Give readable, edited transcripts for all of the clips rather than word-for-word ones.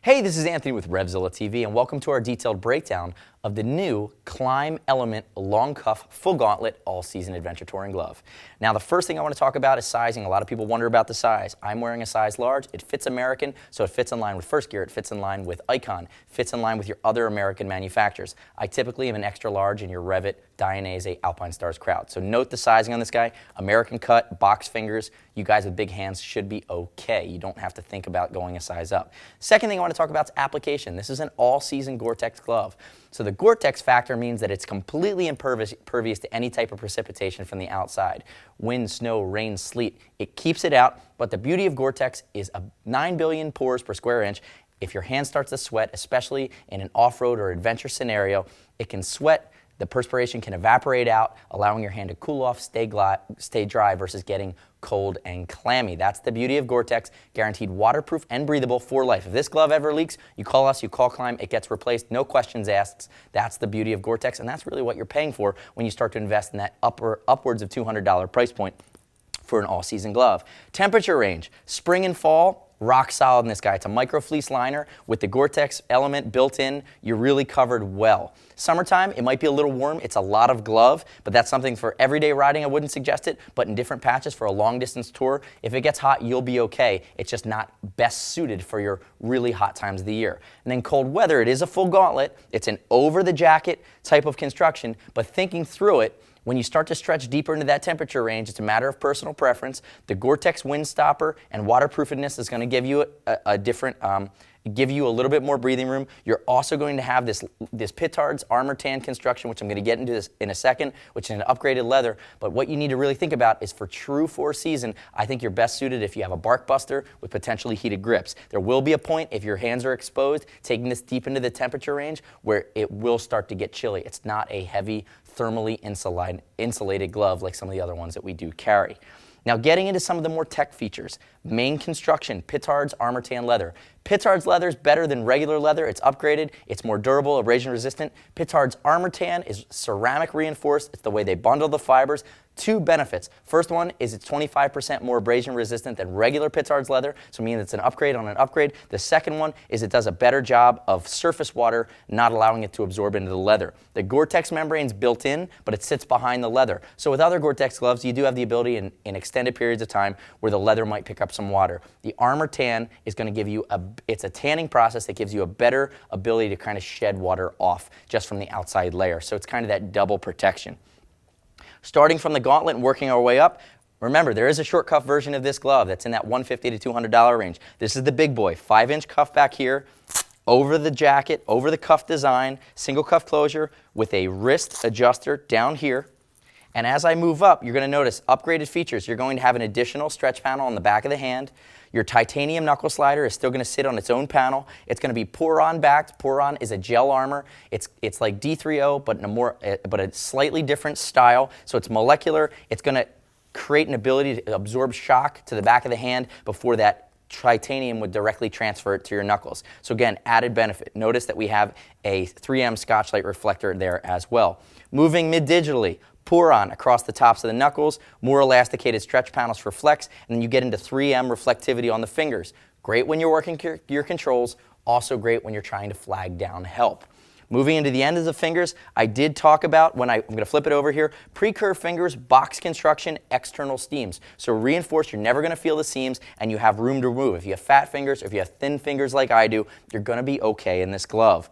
Hey, this is Anthony with RevZilla TV, and welcome to our detailed breakdown of the new Klim Element Long Cuff Full Gauntlet All-Season Adventure Touring Glove. Now, the first thing I want to talk about is sizing. A lot of people wonder about the size. I'm wearing a size large. It fits American, so it fits in line with First Gear. It fits in line with Icon. Fits in line with your other American manufacturers. I typically am an extra large in your Revit, Dainese, Alpinestars crowd. So note the sizing on this guy. American cut, box fingers. You guys with big hands should be okay. You don't have to think about going a size up. Second thing I want to talk about is application. This is an all-season Gore-Tex glove. So the Gore-Tex factor means that it's completely impervious to any type of precipitation from the outside. Wind, snow, rain, sleet, it keeps it out. But the beauty of Gore-Tex is 9 billion pores per square inch. If your hand starts to sweat, especially in an off-road or adventure scenario, it can sweat. The perspiration can evaporate out, allowing your hand to cool off, stay dry versus getting cold and clammy. That's the beauty of Gore-Tex, guaranteed waterproof and breathable for life. If this glove ever leaks, you call us, you call Klim, it gets replaced, no questions asked. That's the beauty of Gore-Tex, and that's really what you're paying for when you start to invest in that upwards of $200 price point for an all-season glove. Temperature range, spring and fall, rock solid in this guy. It's a micro fleece liner with the Gore-Tex element built in. You're really covered well. Summertime, it might be a little warm. It's a lot of glove, but that's something for everyday riding. I wouldn't suggest it, but in different patches for a long distance tour, if it gets hot, you'll be okay. It's just not best suited for your really hot times of the year. And then cold weather, it is a full gauntlet. It's an over the jacket type of construction, but thinking through it, when you start to stretch deeper into that temperature range, it's a matter of personal preference. The Gore-Tex wind stopper and waterproofedness is going to give you give you a little bit more breathing room. You're also going to have this Pittards Armor Tan construction, which I'm going to get into this in a second, which is an upgraded leather. But what you need to really think about is for true four-season, I think you're best suited if you have a bark buster with potentially heated grips. There will be a point if your hands are exposed, taking this deep into the temperature range, where it will start to get chilly. It's not a heavy, thermally insulated glove like some of the other ones that we do carry. Now, getting into some of the more tech features. Main construction, Pittards Armor Tan leather. Pittards leather is better than regular leather. It's upgraded. It's more durable, abrasion resistant. Pittards Armor Tan is ceramic reinforced. It's the way they bundle the fibers. Two benefits. First one is it's 25% more abrasion resistant than regular Pittards leather, so meaning it's an upgrade on an upgrade. The second one is it does a better job of surface water, not allowing it to absorb into the leather. The Gore-Tex membrane is built in, but it sits behind the leather. So with other Gore-Tex gloves, you do have the ability in extended periods of time where the leather might pick up some water. The Armor Tan is going to give you it's a tanning process that gives you a better ability to kind of shed water off just from the outside layer. So it's kind of that double protection. Starting from the gauntlet and working our way up, remember, there is a short cuff version of this glove that's in that $150 to $200 range. This is the big boy, 5-inch cuff back here, over the jacket, over the cuff design, single cuff closure with a wrist adjuster down here. And as I move up, you're going to notice upgraded features. You're going to have an additional stretch panel on the back of the hand. Your titanium knuckle slider is still going to sit on its own panel. It's going to be Poron backed. Poron is a gel armor. It's like D3O, but a slightly different style. So it's molecular. It's going to create an ability to absorb shock to the back of the hand before that titanium would directly transfer it to your knuckles. So again, added benefit. Notice that we have a 3M Scotchlite reflector there as well. Moving mid-digitally, Poron across the tops of the knuckles, more elasticated stretch panels for flex, and then you get into 3M reflectivity on the fingers. Great when you're working your controls, also great when you're trying to flag down help. Moving into the end of the fingers, I did talk about, I'm going to flip it over here, pre-curved fingers, box construction, external seams. So reinforced, you're never going to feel the seams, and you have room to move. If you have fat fingers, or if you have thin fingers like I do, you're going to be okay in this glove.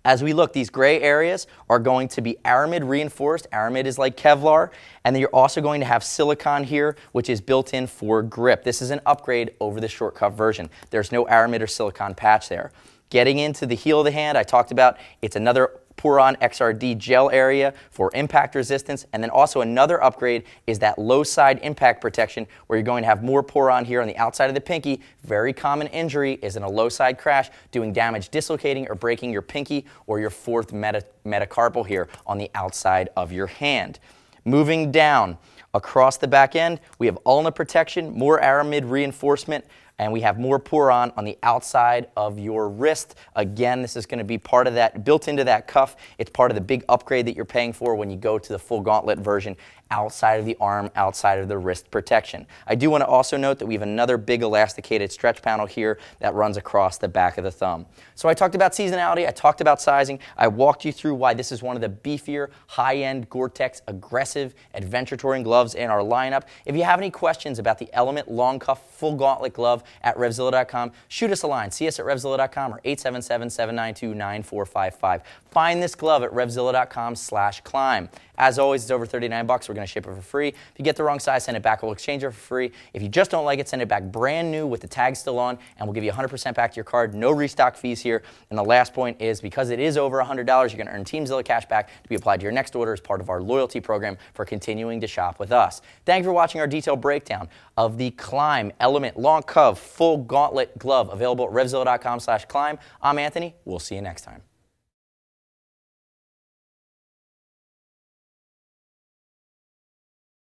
As we look, these gray areas are going to be aramid reinforced. Aramid is like Kevlar. And then you're also going to have silicone here, which is built in for grip. This is an upgrade over the short cuff version. There's no aramid or silicone patch there. Getting into the heel of the hand, I talked about it's another Poron XRD gel area for impact resistance, and then also another upgrade is that low side impact protection where you're going to have more Poron here on the outside of the pinky. Very common injury is in a low side crash, doing damage, dislocating or breaking your pinky or your fourth metacarpal here on the outside of your hand. Moving down across the back end, we have ulna protection, more aramid reinforcement, And we have more Pour-On on the outside of your wrist. Again, this is going to be part of that, built into that cuff. It's part of the big upgrade that you're paying for when you go to the full gauntlet version, outside of the arm, outside of the wrist protection. I do want to also note that we have another big elasticated stretch panel here that runs across the back of the thumb. So I talked about seasonality, I talked about sizing, I walked you through why this is one of the beefier, high-end Gore-Tex aggressive adventure touring gloves in our lineup. If you have any questions about the Element Long Cuff Full Gauntlet Glove at RevZilla.com, shoot us a line. See us at RevZilla.com or 877-792-9455. Find this glove at RevZilla.com/climb. As always, it's over $39. We're going to ship it for free. If you get the wrong size, send it back. We'll exchange it for free. If you just don't like it, send it back brand new with the tag still on, and we'll give you 100% back to your card. No restock fees here. And the last point is, because it is over $100, you're going to earn Teamzilla cash back to be applied to your next order as part of our loyalty program for continuing to shop with us. Thank you for watching our detailed breakdown of the Climb Element Long Cuff Full Gauntlet Glove, available at RevZilla.com/climb. I'm Anthony. We'll see you next time.